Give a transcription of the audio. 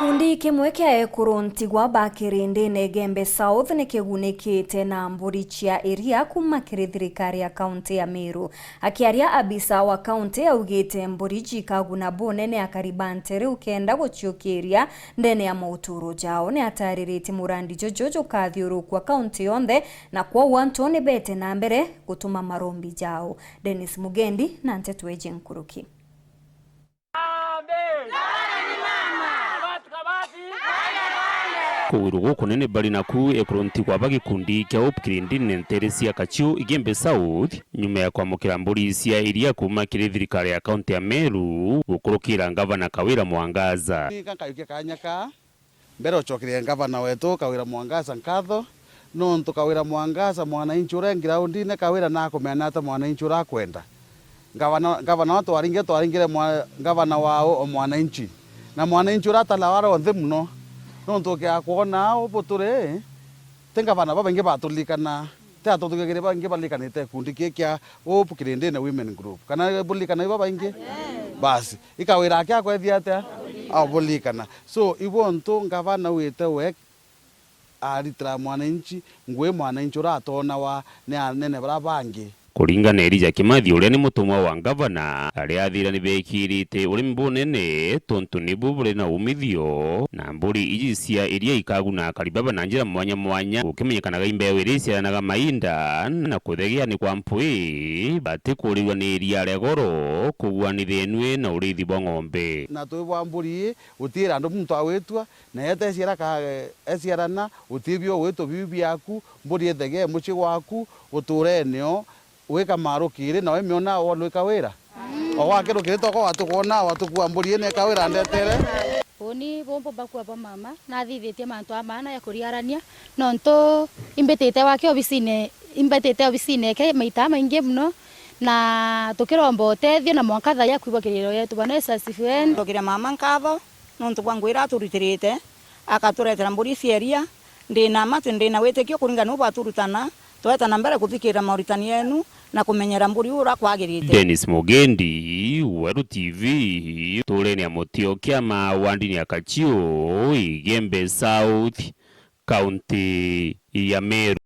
Gikundi kimwe kia ekuru ntigwa bakirindi Negembe South nikigunikite na mburi cia iria kuma kiri thirikari ya kaunti ya Meru. Akiaria abisa wa kaunti augite mburi cikaguna bunene akaribante riu kenda guciukiria ndene ya mauturo jao ni ataririti murandi jojo kathiurukwa kaunti yonthe na kwa wantu ni bete na mbere gutuma marombi jao. Dennis Mugendi na Ntetu Eje Nkuruki. Kuwirugo kunene bali naku ekuronti kwa bagikundi kya upkirindi nenteresi ya kachiu Igembe South nyuma ya kwamukira mburi cia iria kuma kiri thirikari ya kaunti ya Meru gukurukira ngavana Kawira Mwangaza. Kayukia kanyaka mbere ochokire ngavana wetu Kawira Mwangaza nkatho nontu Kawira Mwangaza mwananchi urengira undine Kawira na kumena ata mwananchi urakwenda ngavana watu waringire ngavana wao mwananchi na mwananchi uratala waro nthe muno nontu kia kuona ubuture tenga bana babange batulikana te atotugere bange balikanite kundi kia upukirinde na women group kana bulikana babange basi ikawira kya kwethia ate abulikana so ibonto ngavana wete we aritra mwananchi ngwe mwananchi uratona wa nene barabange kuringana Elijah Kimathi uria ni mutumwa wa ngavana aria athira ni bekirite urimi bunene tontu ni bubure na umithio na mburi iji cia iria ikaguna karibaba na njira mwanya ukimenyekanaga imbeo iria ciaranaga mainda na kuthegia ni kwa mpui bati kurirwa ni iria ria goro kuguanithia enwe na urithi bwa ng'ombe na twibwa mburi utira andu muntu awetwa na yete ciarana utibio wetu bibi yaku mburi ethege muci waku utureneo weka marukire na wemiona walweka wira owakirukire toko watukona watukua mburi ene kawira ndetere oni bombo bakwa ba mama na thithitie mantu amana ya kuriarania nonto imbetete wake obisine ke maita maingi muno na tukiromba utethio na mwankatha ya kuigwa kiriro yetu Vanessa Sifuen tukire mama nkatho nontu kwangwira turitirite akaturetera mburi cieria ndina matu ndina witikio kuringana uba turutana tweta na mbere kuthikira mauritani yenu na kumenyera mburi ura kwagirite. Dennis Mugendi, Weru TV, tureni ya mutio kia mawandini ya Kachiu, Igembe South, County ya Meru.